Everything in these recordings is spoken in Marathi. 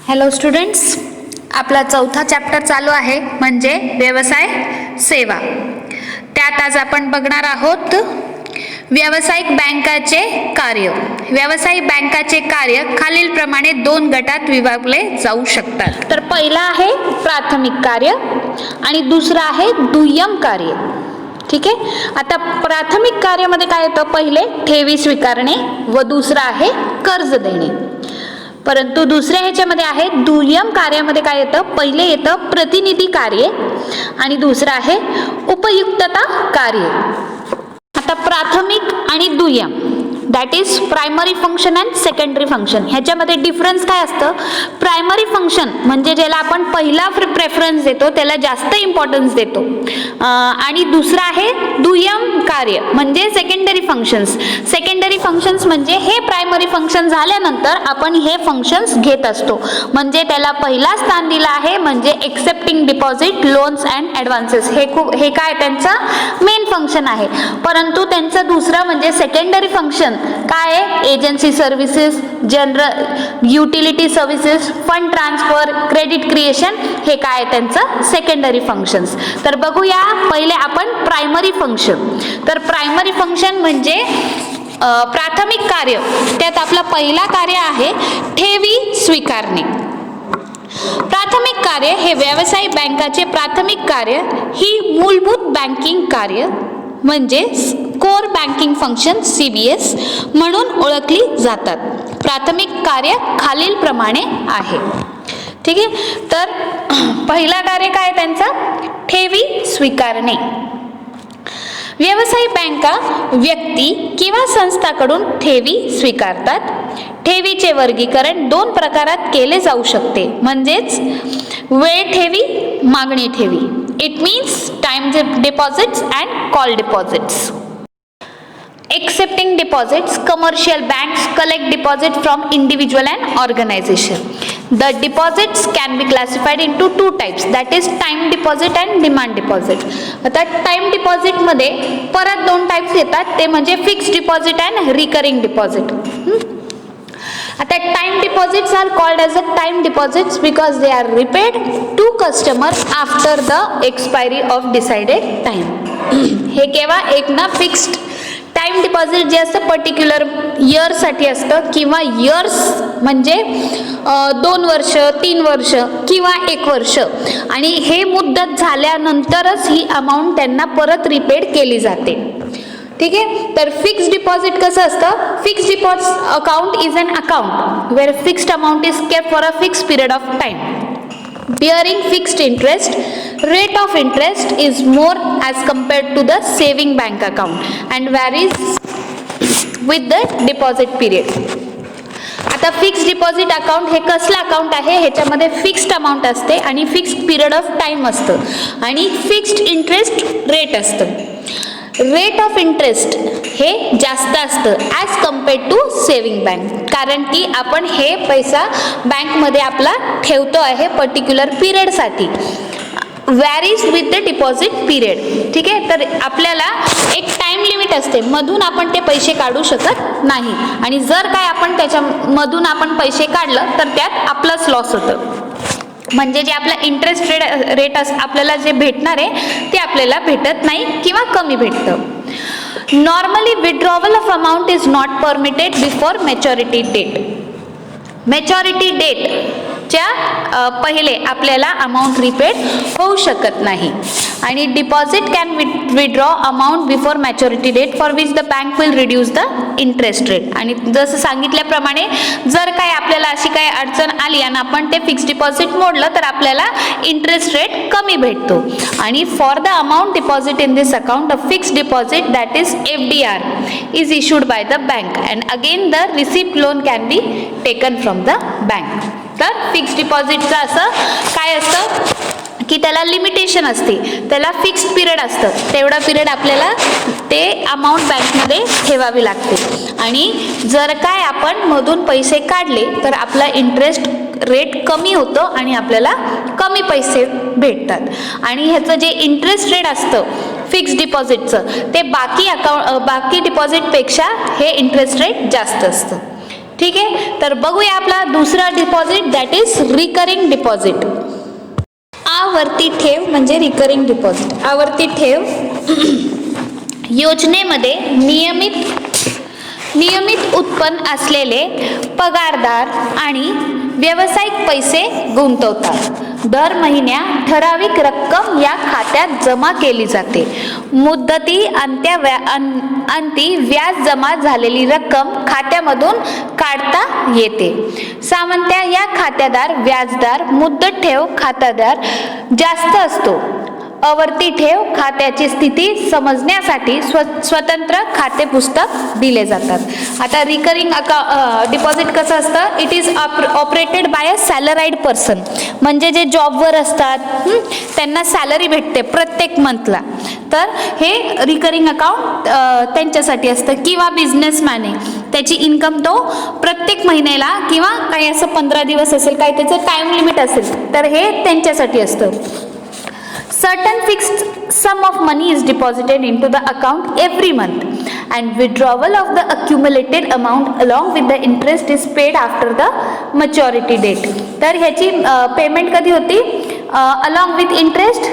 हॅलो स्टुडंट्स, आपला चौथा चॅप्टर चालू आहे म्हणजे व्यवसाय सेवा. त्यात आज आपण बघणार आहोत व्यावसायिक बँकाचे कार्य. व्यावसायिक बँकाचे कार्य खालीलप्रमाणे दोन गटात विभागले जाऊ शकतात. तर पहिला आहे प्राथमिक कार्य आणि दुसरा आहे दुय्यम कार्य. ठीक आहे. आता प्राथमिक कार्यामध्ये काय येतं? पहिले ठेवी स्वीकारणे व दुसरा आहे कर्ज देणे. परंतु दुसऱ्या ह्याच्यामध्ये आहे दुय्यम कार्यामध्ये काय येतं? पहिले येतं प्रतिनिधी कार्य आणि दुसरं आहे उपयुक्तता कार्य. आता प्राथमिक आणि दुय्यम that is primary function and secondary function. ह्याच्यामध्ये डिफरन्स काय असतं? प्रायमरी फंक्शन म्हणजे ज्याला आपण पहिला प्रेफरन्स देतो त्याला जास्त इम्पॉर्टन्स देतो, आणि दुसरं आहे दुय्यम कार्य म्हणजे सेकंडरी फंक्शन्स. सेकंडरी फंक्शन्स म्हणजे हे प्रायमरी फंक्शन झाल्यानंतर आपण हे फंक्शन्स घेत असतो. म्हणजे त्याला पहिला स्थान दिलं आहे म्हणजे accepting deposit, loans and advances. हे काय त्यांचं मेन फंक्शन आहे. परंतु त्यांचं दुसरं म्हणजे सेकंडरी फंक्शन काय आहे? Agency services, general utility services, fund transfer, credit creation, हे काय त्यांचं सेकंडरी फंक्शन्स. तर बघूया पहिले आपण प्रायमरी फंक्शन. तर प्रायमरी फंक्शन म्हणजे प्राथमिक कार्य. त्यात आपला पहिला कार्य आहे ठेवी स्वीकारणे. प्राथमिक कार्य हे व्यावसायिक बँकाचे प्राथमिक कार्य ही मूलभूत बँकिंग कार्य म्हणजे कोर बँकिंग फंक्शन CBS म्हणून ओळखली जातात. प्राथमिक कार्य खालीलप्रमाणे आहे. ठीक आहे. तर पहिला कार्य काय त्यांचा? ठेवी स्वीकारणे. व्यावसायिक बँका व्यक्ती किंवा संस्थाकडून ठेवी स्वीकारतात. ठेवीचे वर्गीकरण दोन प्रकारात केले जाऊ शकते म्हणजेच वेळ ठेवी, मागणी ठेवी. It means time deposits and call deposits. Accepting deposits, commercial banks collect deposit from individual and organization. The deposits can be classified into two types, that is time deposit and demand deposit. आता time deposit मध्ये परत दोन टाइप्स येतात, ते म्हणजे fixed deposit and recurring deposit. आता time deposits are called as a time deposits because they are repaid to customer after the expiry of decided time. हे केव्हा? एक ना फिक्स्ड टाइम डिपॉझिट जे असतं पर्टिक्युलर इयरसाठी असतं किंवा इयर्स म्हणजे 2 वर्ष, 3 वर्ष किंवा 1 वर्ष, आणि हे मुदत झाल्यानंतरच ही अमाऊंट त्यांना परत रिपेड केली जाते. ठीक आहे. तर फिक्स्ड डिपॉझिट कसं असतं? Fixed deposit account is an account where fixed amount is kept for a fixed period of time bearing fixed interest. Rate of interest is more as compared to the saving bank account and varies with the deposit period. आता फिक्स्ड डिपॉझिट अकाउंट हे कसलं अकाउंट आहे? ह्याच्यामध्ये फिक्स्ड अमाऊंट असते आणि फिक्स्ड पिरियड ऑफ टाइम असतं आणि फिक्स्ड इंटरेस्ट रेट असतं. रेट ऑफ इंटरेस्ट हे जास्त असतं as compared to saving bank, कारण की आपण हे पैसा बँकमध्ये आपला ठेवतो आहे पर्टिक्युलर पिरियडसाठी. Varies with the deposit period. ठीक आहे. तर आपल्याला एक टाइम लिमिट असते, मधून आपण ते पैसे काढू शकत नाही, आणि जर काय आपण त्याच्यामधून आपण पैसे काढलं तर त्यात आपलंच लॉस होतं. म्हणजे जे आपलं इंटरेस्ट रेट आपल्याला जे भेटणार आहे ते आपल्याला भेटत नाही किंवा कमी भेटतं. Normally withdrawal of amount is not permitted before maturity date. Maturity डेटच्या पहिले आपल्याला अमाऊंट रिपेड होऊ शकत नाही. आणि deposit can withdraw amount before maturity date for which the bank will reduce the interest rate. आणि जसं सांगितल्याप्रमाणे जर काय आपल्याला अशी काही अडचण आली आणि आपण ते फिक्स्ड डिपॉझिट मोडलं तर आपल्याला इंटरेस्ट रेट कमी भेटतो. आणि for the amount deposit in this account a fixed deposit that is FDR is issued by the bank and again the receipt loan can be taken from the bank. तर फिक्स्ड डिपॉझिटचं असं काय असतं की त्याला लिमिटेशन असते, त्याला फिक्स्ड पिरियड असतं, तेवढा पिरियड आपल्याला ते अमाऊंट बँकमध्ये ठेवावी लागते. आणि जर काय आपण मधून पैसे काढले तर आपला इंटरेस्ट रेट कमी होतो आणि आपल्याला कमी पैसे भेटतात. आणि ह्याचं जे इंटरेस्ट रेट असतं फिक्स्ड डिपॉझिटचं ते बाकी डिपॉझिटपेक्षा हे इंटरेस्ट रेट जास्त असतं. ठीक आहे, तर बघूया आपला दुसरा deposit that is recurring deposit. आवर्ती ठेव म्हणजे रिकरिंग डिपॉझिट. आवर्ती ठेव योजनेमध्ये नियमित उत्पन्न असलेले पगारदार आणि व्यावसायिक पैसे गुंतवतात. दर महिन्या ठराविक रक्कम या खात्यात जमा केली जाते. मुदती अंती व्याज जमा झालेली रक्कम खात्यामधून काढता येते. सामान्यतः या खात्यादार व्याजदार मुदत ठेव खातेदार जास्त असतो. आवर्ती ठेव खात्याची स्थिती समजण्यासाठी स्वतंत्र खाते पुस्तक दिले जातात. आता रिकरिंग डिपॉझिट कसं असतं, it is operated by a salaried person, म्हणजे जे जॉबवर असतात त्यांना सॅलरी भेटते प्रत्येक मंथला, तर हे रिकरिंग अकाउंट त्यांच्यासाठी असतं. किंवा बिझनेसमॅन आहे, त्याची इन्कम तो प्रत्येक महिन्याला किंवा काही असं 15 दिवस असेल, काही त्याचं टाइम लिमिट असेल, तर हे त्यांच्यासाठी असतं. Certain fixed sum of money is deposited into the account every month and withdrawal of the accumulated amount along with the interest is paid after the maturity date. तर ह्याची पेमेंट कधी होती, अलॉंग विथ इंटरेस्ट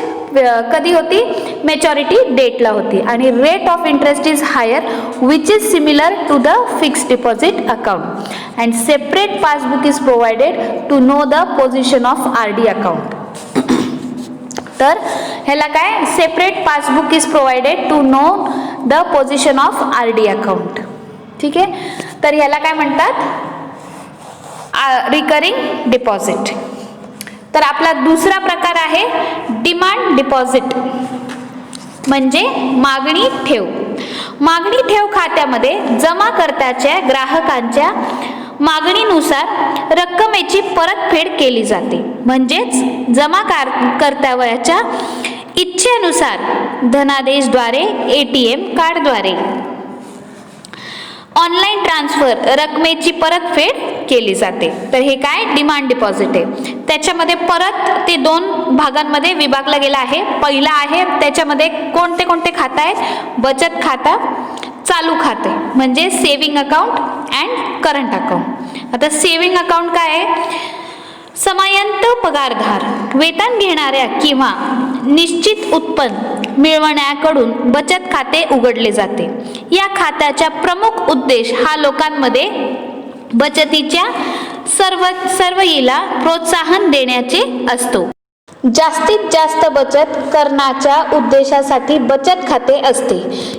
कधी होती, मॅच्युरिटी डेटला होती. आणि rate of interest is higher which is similar to the fixed deposit account and separate passbook is provided to know the position of RD account. तर ह्याला काय, separate passbook is provided to know the position of RD account. ठीक आहे, तर ह्याला काय म्हणतात, रिकरिंग डिपॉझिट. तर आपला दुसरा प्रकार आहे डिमांड डिपॉझिट म्हणजे मागणी ठेव. मागणी ठेव खात्यामध्ये जमाकर्त्याच्या ग्राहकांच्या मागणीनुसार रक्कमेची परतफेड केली जाते. म्हणजेच जमाकर्त्याच्या इच्छेनुसार धनादेशद्वारे, ATM कार्डद्वारे, ऑनलाईन ट्रान्सफर रकमेची परतफेड केली जाते. तर हे काय डिमांड डिपॉझिट आहे. त्याच्यामध्ये परत ते 2 भागांमध्ये विभागला गेला आहे. पहिला आहे त्याच्यामध्ये कोणते कोणते खाते आहेत, बचत खाता, चालू खाते म्हणजे saving account and current account. आता सेविंग अकाउंट काय आहे, समयंत पगारदार, वेतन घेणाऱ्या किंवा निश्चित उत्पन्न मिळवण्याकडून बचत खाते उघडले जाते. या खात्याचा प्रमुख उद्देश हा लोकांमध्ये बचतीच्या सर्वयीला प्रोत्साहन देण्याचे असतो. जास्तीत जास्त बचत करण्याच्या उद्देशासाठी बचत खाते असते.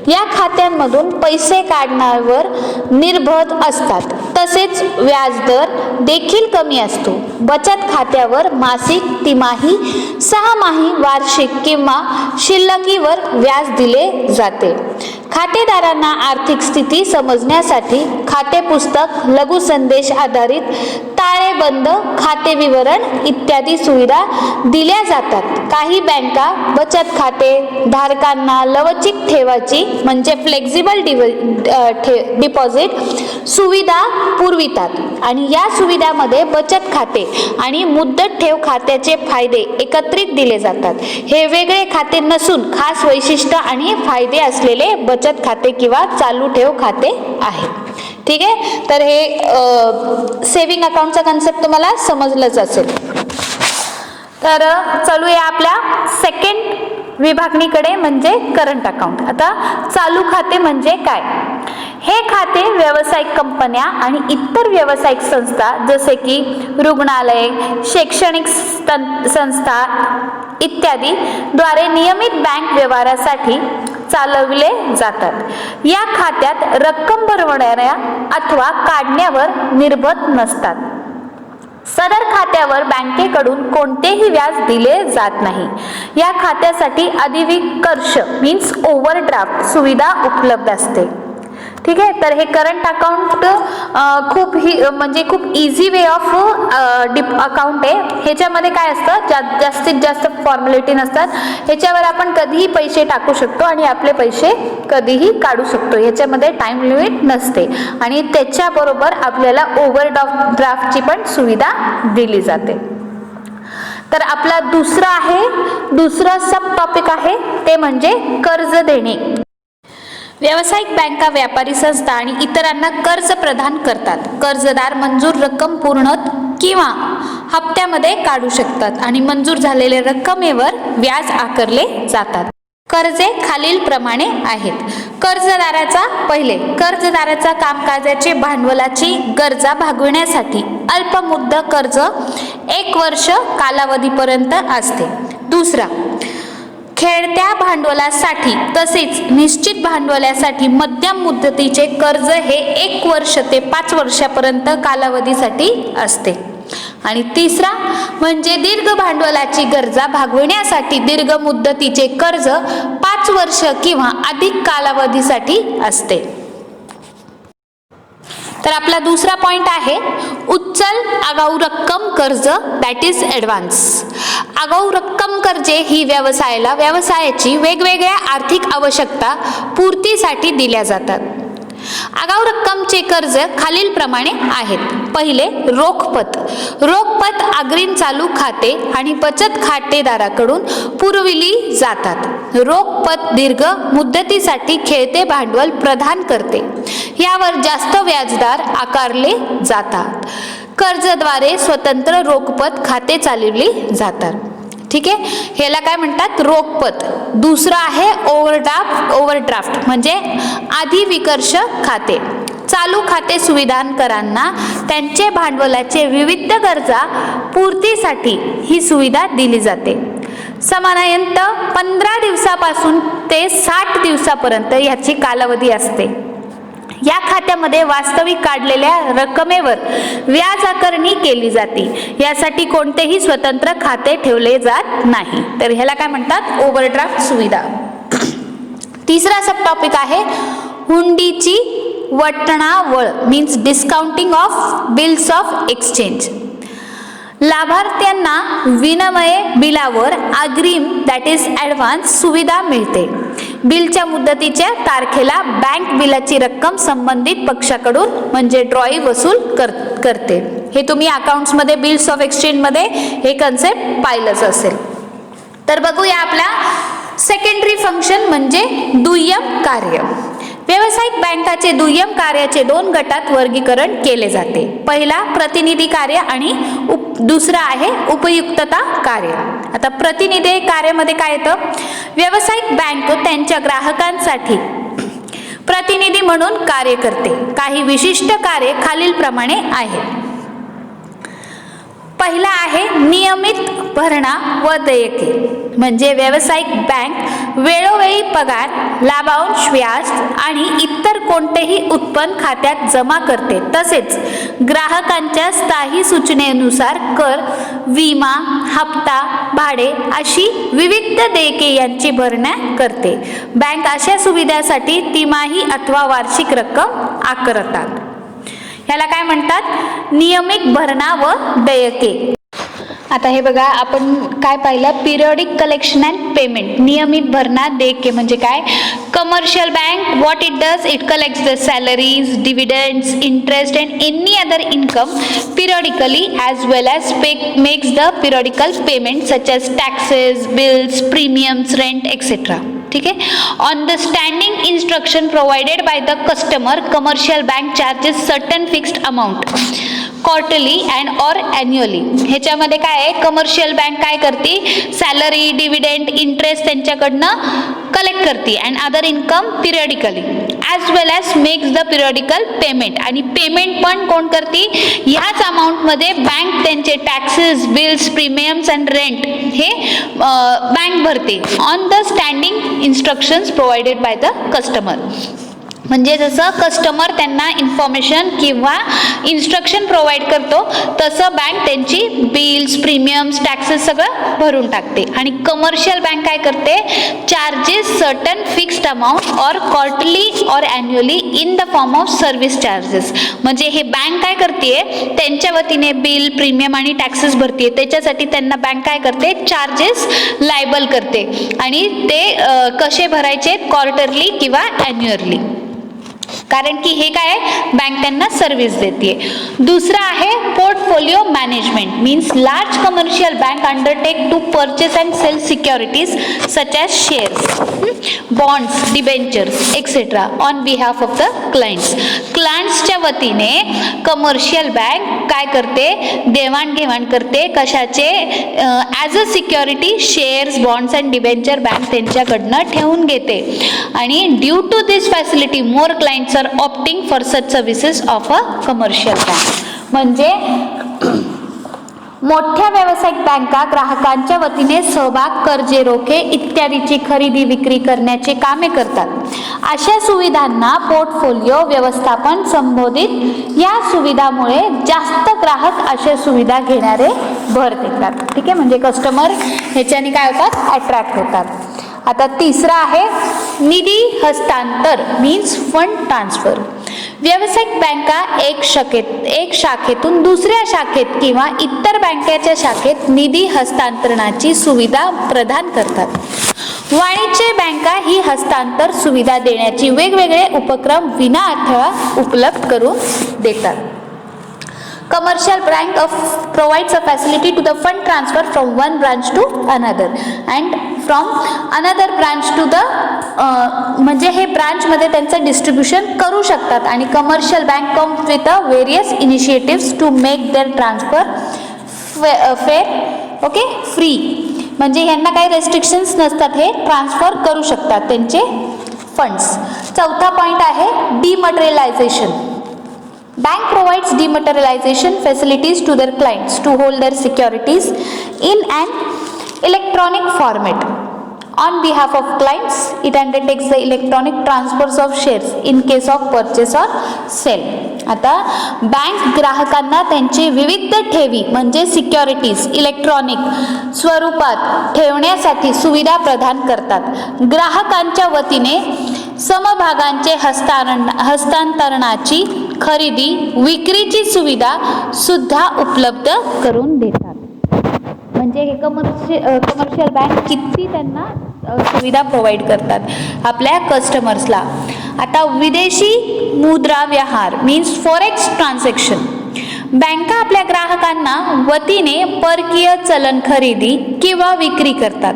या खात्यांमधून पैसे काढण्यावर निर्बंध असतात. तसेच व्याजदर देखील कमी असतो. बचत खात्यावर मासिक, तिमाही, 6माही, वार्षिक किंवा शिल्लकीवर व्याज दिले जाते. खातेदारांना आर्थिक स्थिती समजण्यासाठी खाते पुस्तक, लघु संदेश आधारित ताळेबंद, खाते विवरण इत्यादी सुविधा दिल्या जातात. काही बँका बचत खाते धारकांना लवचिक ठेवाची म्हणजे फ्लेक्झिबल डिपॉझिट सुविधा पुरवितात आणि या सुविधामध्ये बचत खाते आणि मुदत ठेव खात्याचे फायदे एकत्रित दिले जातात. हे वेगळे खाते नसून खास वैशिष्ट्य आणि फायदे असलेले बचत खाते किंवा चालू ठेव खाते आहे. ठीक आहे, तर हे सेविंग अकाउंटचा कन्सेप्ट तुम्हाला समजलंच असेल. तर चालूया आपल्या सेकंड विभागणीकडे म्हणजे करंट अकाउंट. आता चालू खाते म्हणजे काय, हे खाते व्यावसायिक कंपन्या आणि इतर व्यावसायिक संस्था जसे की रुग्णालय, शैक्षणिक संस्था इत्यादी द्वारे नियमित बँक व्यवहारासाठी चालवले जातात. या खात्यात रक्कम भरवणाऱ्या अथवा काढण्यावर निर्बंध नसतात. सदर खात्यावर बँकेकडून कोणतेही व्याज दिले जात नाही. या खात्यासाठी अधिविकर्ष मीन्स ओव्हरड्राफ्ट सुविधा उपलब्ध असते. ठीक आहे, तर हे करंट अकाउंट खूप इझी वे ऑफ अकाउंट आहे. ह्याच्यामध्ये काय असतं, जास्तीत जास्त फॉर्मॅलिटी नसतात. ह्याच्यावर आपण कधीही पैसे टाकू शकतो आणि आपले पैसे कधीही काढू शकतो. ह्याच्यामध्ये टाइम लिमिट नसते आणि त्याच्याबरोबर आपल्याला ओव्हरड्राफ्टची पण सुविधा दिली जाते. तर आपला दुसरं सब टॉपिक आहे ते म्हणजे कर्ज देणे. व्यावसायिक बँका व्यापारी संस्था आणि इतरांना कर्ज प्रदान करतात. कर्जदार मंजूर रक्कम पूर्ण किंवा हप्त्यामध्ये काढू शकतात आणि मंजूर झालेल्या रक्कमेवर व्याज आकारले जातात. कर्जे खालील प्रमाणे आहेत. कर्जदाराचा कामकाजाचे भांडवलाची गरजा भागविण्यासाठी अल्पमुदत कर्ज 1 वर्ष कालावधीपर्यंत असते. दुसरा, खेळत्या भांडवलासाठी तसेच निश्चित भांडवलासाठी मध्यम मुदतीचे कर्ज हे 1 वर्ष ते 5 वर्षापर्यंत कालावधीसाठी असते. आणि तिसरा म्हणजे दीर्घ भांडवलाची गरजा भागविण्यासाठी दीर्घ मुदतीचे कर्ज 5 वर्ष किंवा अधिक कालावधीसाठी असते. तर आपला दुसरा पॉइंट आहे उचल आगाऊ रक्कम कर्ज, दॅट इज ॲडव्हान्स. आगाऊ रक्कम कर्जे ही व्यवसायाची वेगवेगळ्या आर्थिक आवश्यकता पूर्तीसाठी दिल्या जातात. आगाऊ रक्कमचे कर्ज खालील प्रमाणे आहेत. पहिले, रोखपत अग्रिम चालू खाते आणि बचत खातेदाराकडून पुरविली जातात. रोखपत दीर्घ मुदतीसाठी खेळते भांडवल प्रदान करते. यावर जास्त व्याजदर आकारले जातात. कर्जद्वारे स्वतंत्र रोखपत खाते चालवली जातात. ठीक आहे, ह्याला काय म्हणतात? रोखपत. दुसरं आहे ओव्हरड्राफ्ट म्हणजे अधिविकर्ष खाते. चालू खाते सुविधांकरांना त्यांचे भांडवलाचे विविध गरजा पूर्तीसाठी ही सुविधा दिली जाते. सामान्यतः 15 दिवसापासून ते 60 दिवसापर्यंत याची कालावधी असते. या खात्यामध्ये वास्तविक काढलेल्या रकमेवर व्याज आकारणी केली जाते. यासाठी कोणतेही स्वतंत्र खाते ठेवले जात नाही. तर ह्याला काय म्हणतात? ओव्हरड्राफ्ट सुविधा. तिसरा सब टॉपिक आहे हुंडीची वटणावळ, means discounting of bills of exchange. लाभार्थ्यांना विनिमय बिलावर अग्रिम, दॅट इज ॲडव्हान्स सुविधा मिळते. बिलच्या मुदतीच्या तारखेला बँक बिलाची रक्कम संबंधित पक्षाकडून म्हणजे ड्रॉई वसूल करते. हे तुम्ही अकाउंट्समध्ये बिल्स ऑफ एक्सचेंजमध्ये हे कन्सेप्ट पाहिलंच असेल. तर बघूया आपला सेकंडरी फंक्शन म्हणजे दुय्यम कार्य. व्यावसायिक बँकाचे दुय्यम कार्याचे 2 गटात वर्गीकरण केले जाते. पहिला प्रतिनिधी कार्य आणि दुसरा आहे उपयुक्तता कार्य. आता प्रतिनिधी कार्यामध्ये काय येतं? व्यावसायिक बँक त्यांच्या ग्राहकांसाठी प्रतिनिधी म्हणून कार्य करते. काही विशिष्ट कार्य खालील प्रमाणे आहेत. पहिला आहे नियमित भरणा व देयके. म्हणजे व्यावसायिक बँक वेळोवेळी पगार, लाभांश, व्याज आणि इतर कोणतेही उत्पन्न खात्यात जमा करते. तसेच ग्राहकांच्या स्थायी सूचनेनुसार कर, विमा, हप्ता, भाडे अशी विविध देयके यांची भरणा करते. बँक अशा सुविधांसाठी तिमाही अथवा वार्षिक रक्कम आकारतात. याला काय म्हणतात? नियमित भरणा व देयके. आता हे बघा, आपण काय पाहिलं? Periodic collection and payment. नियमित भरणा, देयके म्हणजे काय? Commercial bank, what it does? It collects the salaries, dividends, interest and any other income periodically as well as makes the periodical payment such as taxes, bills, premiums, rent, etc. ठीक आहे. On the standing instruction provided by the customer, commercial bank charges certain fixed amount quarterly and or annually. ह्याच्यामध्ये काय आहे? कमर्शियल बँक काय करते? सॅलरी, डिव्हिडंड, इंटरेस्ट त्यांच्याकडनं कलेक्ट करते and other income periodically as well as makes the periodical payment. आणि पेमेंट पण कोण करते? ह्याच अमाऊंटमध्ये बँक त्यांचे taxes, bills, premiums and rent हे बँक भरते on the standing instructions provided by the customer. म्हणजे जसं कस्टमर त्यांना इन्फॉर्मेशन किंवा इन्स्ट्रक्शन प्रोव्हाइड करतो तसं बँक त्यांची बिल्स, प्रीमियम्स, टॅक्सेस सगळं भरून टाकते. आणि कमर्शियल बँक काय करते? Charges certain fixed amount or quarterly or annually in the form of service charges. म्हणजे हे बँक काय करते? त्यांच्या वतीने बिल, प्रीमियम आणि टॅक्सेस भरते. त्याच्यासाठी त्यांना बँक काय करते? चार्जेस लायबल करते. आणि ते कसे भरायचे? क्वार्टरली किंवा ॲन्युअली. कारण की हे काय आहे, बँक त्यांना सर्व्हिस देते. दुसरा आहे portfolio management, means large commercial bank undertake to purchase and sale securities such as shares, bonds, debentures etcetera on behalf of the clients. क्लायंट्सच्या वतीने कमर्शियल बँक काय करते, देवाणघेवाण करते, कशाचे, as a security shares, bonds and debenture bank त्यांच्याकडनं ठेवून घेते. आणि due to this facility more clients are opting for such services of a commercial bank. म्हणजे मोठ्या व्यावसायिक बँका ग्राहकांच्या वतीने सहभाग, कर्जे, रोखे इत्यादीची खरेदी विक्री करण्याचे कामे करतात. अशा सुविधांना पोर्टफोलिओ व्यवस्थापन संबोधित. या सुविधामुळे जास्त ग्राहक अशा सुविधा घेणारे भर देतात. ठीक आहे, म्हणजे कस्टमर ह्याच्याने काय होतात, अट्रॅक्ट होतात. आता तिसरा आहे निधी हस्तांतर, मीन्स फंड ट्रान्सफर. व्यावसायिक बँका एक शाखेतून दुसऱ्या शाखेत किंवा इतर बँकेच्या शाखेत निधी हस्तांतरणाची सुविधा प्रदान करतात. वाणिज्य बँका ही हस्तांतर सुविधा देण्याची वेगवेगळे उपक्रम विनाअडथळा उपलब्ध करून देतात. Commercial bank provides a facility to the fund transfer from one branch to another and from another branch to the म्हणजे हे ब्रांच मध्ये त्यांचं डिस्ट्रीब्युशन करू शकतात. आणि commercial bank comes with a various initiatives to make their transfer fair, okay, free. म्हणजे ह्यांना काही रेस्ट्रिक्शन्स नसतात, हे ट्रान्सफर करू शकतात त्यांचे फंड्स. चौथा पॉइंट आहे डिमटेरियलायझेशन. Bank provides dematerialization facilities to their clients to hold their securities in an electronic format. On behalf of clients, it undertakes the electronic transfers of shares in case of purchase or sale. आता बँक ग्राहकांना त्यांचे विविध ठेवी म्हणजे सिक्युरिटीज इलेक्ट्रॉनिक स्वरूपात ठेवण्यासाठी सुविधा प्रदान करतात. ग्राहकांच्या वतीने समभागांचे हस्तांतरणाची खरेदी विक्रीची सुविधा सुद्धा उपलब्ध करून देतात. म्हणजे हे कमर्शियल बँक किती त्यांना सुविधा प्रोव्हाइड करतात आपल्या कस्टमर्सला. आता विदेशी मुद्रा व्यवहार मीन्स फॉरेक्स ट्रान्झॅक्शन. बँका आपल्या ग्राहकांना वतीने परकीय चलन खरेदी किंवा विक्री करतात.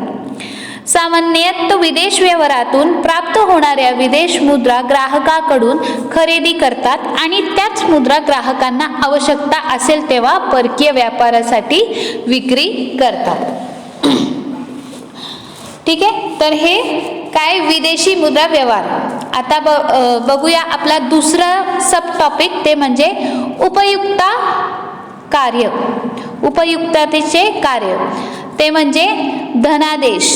सामान्यतः विदेश व्यवहारातून प्राप्त होणाऱ्या विदेश मुद्रा ग्राहकाकडून खरेदी करतात आणि त्याच मुद्रा ग्राहकांना आवश्यकता असेल तेव्हा परकीय व्यापारासाठी विक्री करतात. ठीक आहे, तर हे काय विदेशी मुद्रा व्यवहार. आता बघूया आपला दुसरा सब टॉपिक, ते म्हणजे उपयुक्ता कार्य. उपयुक्ततेचे कार्य ते म्हणजे धनादेश.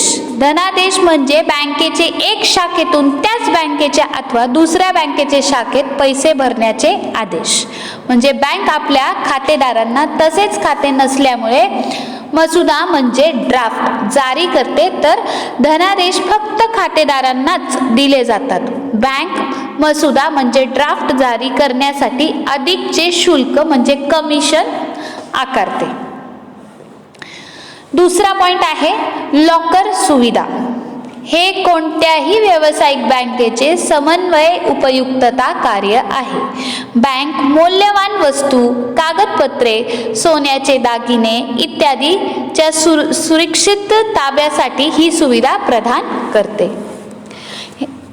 धनादेश म्हणजे बँकेचे एक शाखेतून त्याच बँकेच्या अथवा दुसऱ्या बँकेच्या शाखेत पैसे भरण्याचे आदेश. म्हणजे बँक आपल्या खातेदारांना तसेच खाते नसल्यामुळे मसुदा म्हणजे ड्राफ्ट जारी करते, तर धनादेश फक्त खातेदारांनाच दिले जातात. बँक मसुदा म्हणजे ड्राफ्ट जारी करण्यासाठी अधिकचे शुल्क म्हणजे कमिशन आकारते. दुसरा पॉइंट आहे लॉकर सुविधा. हे कोणत्याही व्यावसायिक बँकेचे समन्वय उपयुक्तता कार्य आहे. बँक मौल्यवान वस्तू, कागदपत्रे, सोन्याचे दागिने इत्यादीच्या सुरक्षित ताब्यासाठी ही सुविधा प्रदान करते.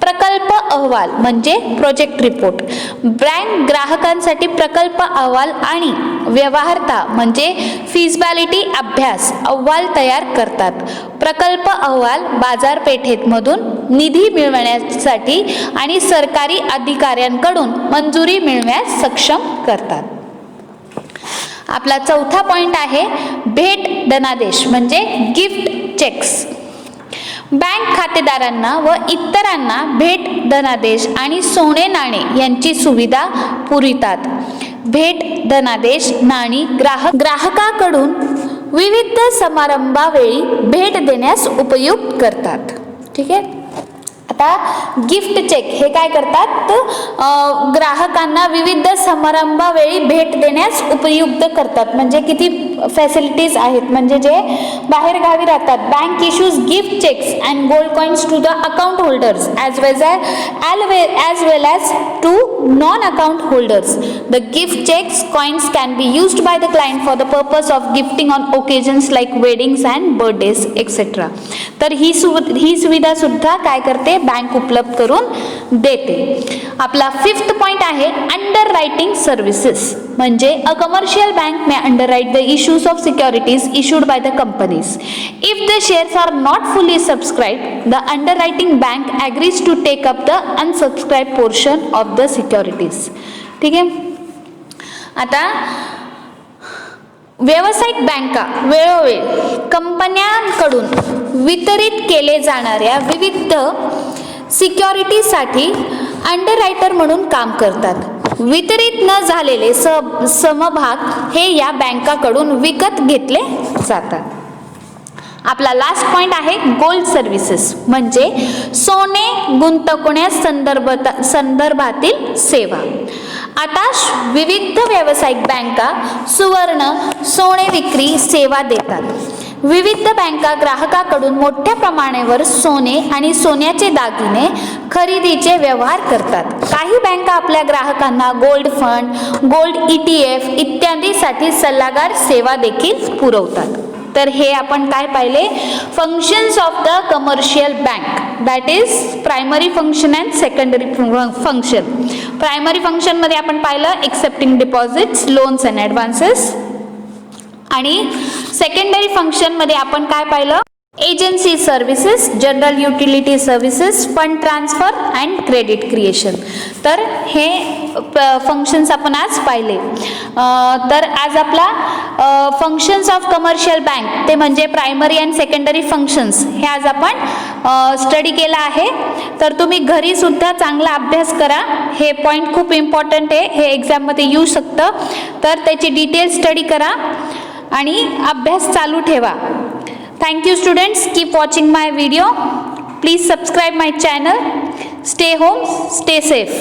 प्रकल्प अहवाल म्हणजे प्रोजेक्ट रिपोर्ट. बँक ग्राहकांसाठी प्रकल्प अहवाल आणि व्यवहार्यता म्हणजे फिजिबिलिटी अभ्यास अहवाल तयार करतात. प्रकल्प अहवाल बाजारपेठेमधून निधी मिळवण्यासाठी आणि सरकारी अधिकाऱ्यांकडून मंजुरी मिळवण्यास सक्षम करतात. आपला चौथा पॉइंट आहे भेट धनादेश म्हणजे गिफ्ट चेक्स. बँक खातेदारांना व इतरांना भेट धनादेश आणि सोने नाणे यांची सुविधा पुरवितात. भेट धनादेश नाणी ग्राहकाकडून विविध समारंभावेळी भेट देण्यास उपयुक्त करतात. ठीक आहे, आता गिफ्ट चेक हे काय करतात, ग्राहकांना विविध समारंभावेळी भेट देण्यास उपयुक्त करतात. म्हणजे किती फॅसिलिटीज आहेत, म्हणजे जे बाहेर गावी राहतात. Bank issues gift cheques and gold coins to the account holders as well as to non-account holders. The gift checks coins can be used by the client for the purpose of gifting on occasions like weddings and birthdays etc. तर ही सुविधा सुद्धा काय करते, बँक उपलब्ध करून देते. आपला 5th पॉइंट आहे अंडर रायटिंग सर्व्हिसेस. म्हणजे a commercial bank may underwrite the issues of securities issued by the companies. If the shares are not fully subscribed, the underwriting bank agrees to take up the unsubscribe portion of the securities. ठीक आहे. आता व्यावसायिक बँका वेळोवेळी कंपन्यांकडून वितरित केले जाणाऱ्या विविध सिक्युरिटीसाठी अंडररायटर म्हणून काम करतात. वितरित न झालेले समभाग हे या बँकाकडून विकत घेतले जातात. आपला लास्ट पॉइंट आहे गोल्ड सर्व्हिसेस. म्हणजे सोने गुंतवण्यास संदर्भातील सेवा. आता विविध व्यावसायिक बँका सुवर्ण सोने विक्री सेवा देतात. विविध बँका ग्राहकाकडून मोठ्या प्रमाणावर सोने आणि सोन्याचे दागिने खरेदीचे व्यवहार करतात. काही बँका आपल्या ग्राहकांना गोल्ड फंड, गोल्ड ETF इत्यादीसाठी सल्लागार सेवा देखील पुरवतात. तर हे आपण काय पाहिले, functions of the commercial bank, that is primary function and secondary function. Primary function मध्ये आपण पाहिलं accepting deposits, loans and advances. आणि सेकंडरी फंक्शन मध्ये आपण काय पाहिलं, agency services, general utility services, fund transfer and credit creation. तर हे फंक्शन्स आपण आज पाहिले. तर आज आपला फंक्शन्स ऑफ कमर्शियल बँक ते म्हणजे प्रायमरी अँड सेकंडरी फंक्शन्स हे आज आपण स्टडी केला आहे. तर तुम्ही घरी सुद्धा चांगला अभ्यास करा. हे पॉईंट खूप इम्पॉर्टंट आहे, हे एक्झाममध्ये येऊ शकतं. तर त्याची डिटेल स्टडी करा आणि अभ्यास चालू ठेवा. Thank you students, keep watching my video. Please subscribe my channel. Stay home, stay safe.